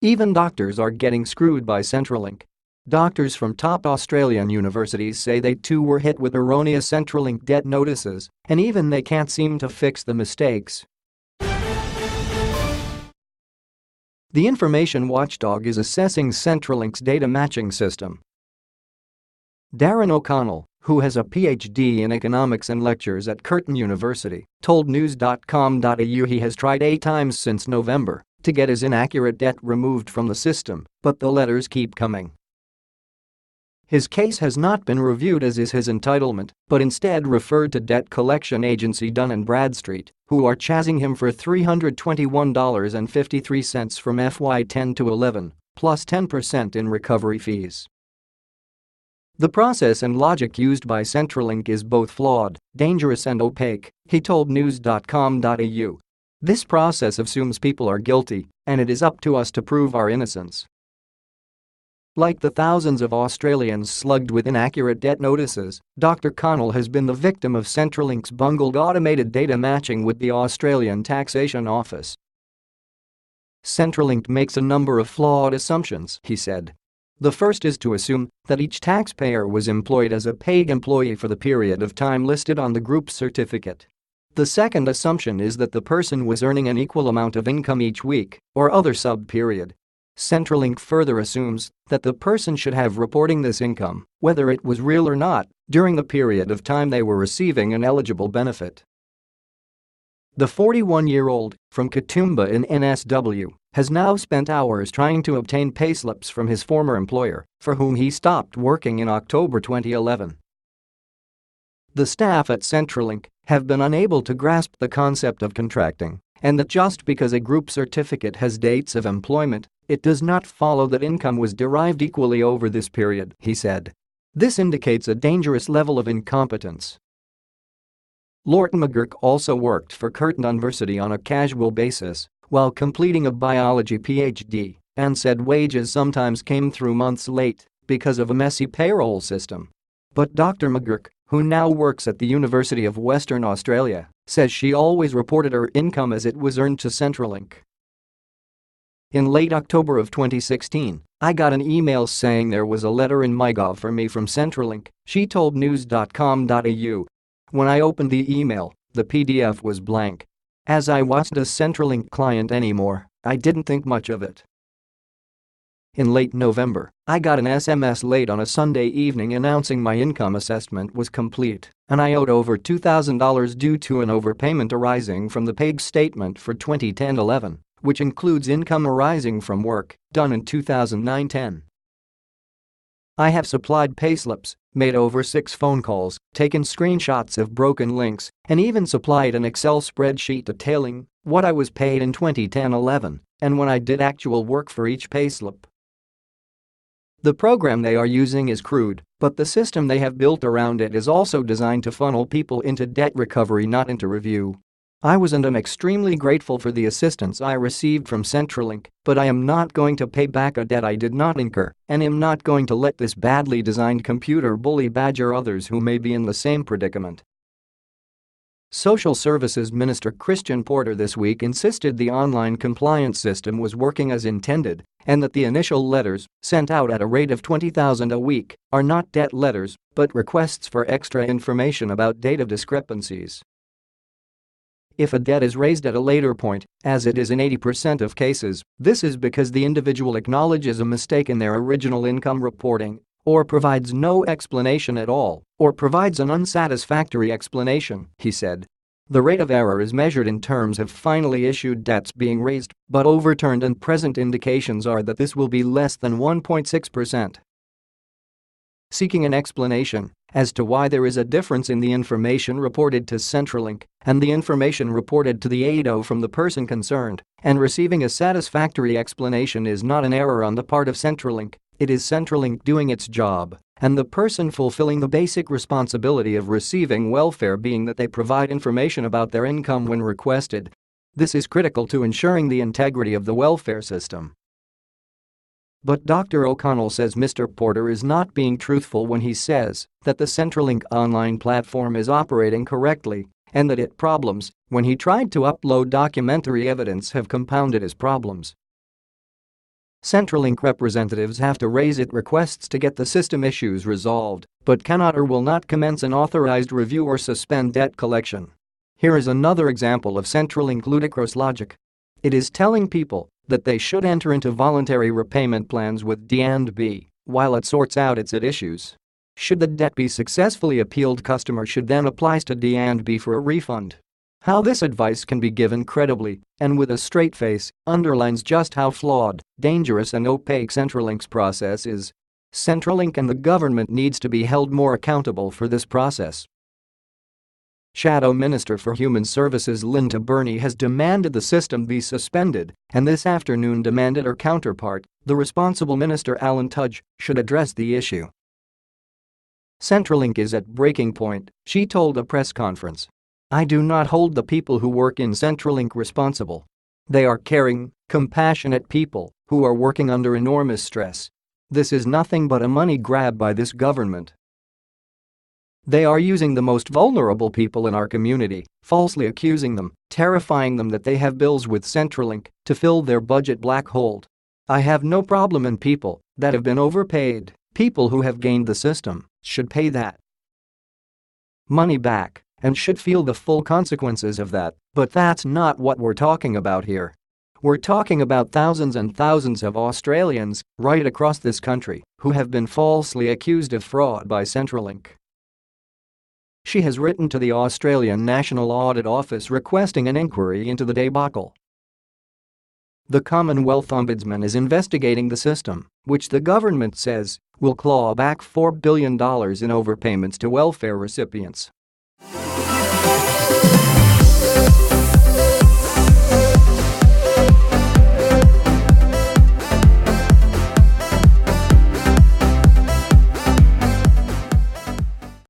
Even doctors are getting screwed by Centrelink. Doctors from top Australian universities say they too were hit with erroneous Centrelink debt notices, and even they can't seem to fix the mistakes. The information watchdog is assessing Centrelink's data matching system. Darren O'Connell, who has a PhD in economics and lectures at Curtin University, told news.com.au he has tried 8 times since November to get his inaccurate debt removed from the system, but the letters keep coming. His case has not been reviewed as is his entitlement, but instead referred to debt collection agency Dun & Bradstreet, who are chasing him for $321.53 from FY10 to 11, plus 10% in recovery fees. The process and logic used by Centrelink is both flawed, dangerous and opaque, he told news.com.au. This process assumes people are guilty, and it is up to us to prove our innocence. Like the thousands of Australians slugged with inaccurate debt notices, Dr. Connell has been the victim of Centrelink's bungled automated data matching with the Australian Taxation Office. Centrelink makes a number of flawed assumptions, he said. The first is to assume that each taxpayer was employed as a paid employee for the period of time listed on the group certificate. The second assumption is that the person was earning an equal amount of income each week or other sub-period. Centrelink further assumes that the person should have reporting this income, whether it was real or not, during the period of time they were receiving an eligible benefit. The 41-year-old from Katoomba in NSW has now spent hours trying to obtain payslips from his former employer, for whom he stopped working in October 2011. The staff at Centrelink have been unable to grasp the concept of contracting, and that just because a group certificate has dates of employment, it does not follow that income was derived equally over this period, he said. This indicates a dangerous level of incompetence. Lorton McGurk also worked for Curtin University on a casual basis while completing a biology PhD and said wages sometimes came through months late because of a messy payroll system. But Dr. McGurk, who now works at the University of Western Australia, says she always reported her income as it was earned to Centrelink. In late October of 2016, I got an email saying there was a letter in MyGov for me from Centrelink, she told news.com.au. When I opened the email, the PDF was blank. As I wasn't a Centrelink client anymore, I didn't think much of it. In late November, I got an SMS late on a Sunday evening announcing my income assessment was complete and I owed over $2,000 due to an overpayment arising from the PAYG statement for 2010-11, which includes income arising from work done in 2009-10. I have supplied payslips, made over 6 phone calls, taken screenshots of broken links, and even supplied an Excel spreadsheet detailing what I was paid in 2010-11 and when I did actual work for each payslip. The program they are using is crude, but the system they have built around it is also designed to funnel people into debt recovery, not into review. I was and am extremely grateful for the assistance I received from Centrelink, but I am not going to pay back a debt I did not incur and am not going to let this badly designed computer bully badger others who may be in the same predicament. Social Services Minister Christian Porter this week insisted the online compliance system was working as intended and that the initial letters, sent out at a rate of 20,000 a week, are not debt letters but requests for extra information about data discrepancies. If a debt is raised at a later point, as it is in 80% of cases, this is because the individual acknowledges a mistake in their original income reporting, or provides no explanation at all, or provides an unsatisfactory explanation, he said. The rate of error is measured in terms of finally issued debts being raised, but overturned, and present indications are that this will be less than 1.6%. Seeking an explanation as to why there is a difference in the information reported to Centrelink and the information reported to the ADO from the person concerned, and receiving a satisfactory explanation is not an error on the part of Centrelink, it is Centrelink doing its job, and the person fulfilling the basic responsibility of receiving welfare being that they provide information about their income when requested. This is critical to ensuring the integrity of the welfare system. But Dr. O'Connell says Mr. Porter is not being truthful when he says that the Centrelink online platform is operating correctly and that its problems, when he tried to upload documentary evidence, have compounded his problems. Centrelink representatives have to raise it requests to get the system issues resolved, but cannot or will not commence an authorized review or suspend debt collection. Here is another example of Centrelink ludicrous logic. It is telling people that they should enter into voluntary repayment plans with D&B while it sorts out its issues. Should the debt be successfully appealed, customer should then apply to D&B for a refund. How this advice can be given credibly and with a straight face underlines just how flawed, dangerous and opaque Centrelink's process is. Centrelink and the government needs to be held more accountable for this process. Shadow Minister for Human Services Linda Burney has demanded the system be suspended and this afternoon demanded her counterpart, the responsible minister Alan Tudge, should address the issue. Centrelink is at breaking point, she told a press conference. I do not hold the people who work in Centrelink responsible. They are caring, compassionate people who are working under enormous stress. This is nothing but a money grab by this government. They are using the most vulnerable people in our community, falsely accusing them, terrifying them that they have bills with Centrelink to fill their budget black hole. I have no problem in people that have been overpaid. People who have gained the system should pay that money back and should feel the full consequences of that, but that's not what we're talking about here. We're talking about thousands and thousands of Australians right across this country who have been falsely accused of fraud by Centrelink. She has written to the Australian National Audit Office requesting an inquiry into the debacle. The Commonwealth Ombudsman is investigating the system, which the government says will claw back $4 billion in overpayments to welfare recipients.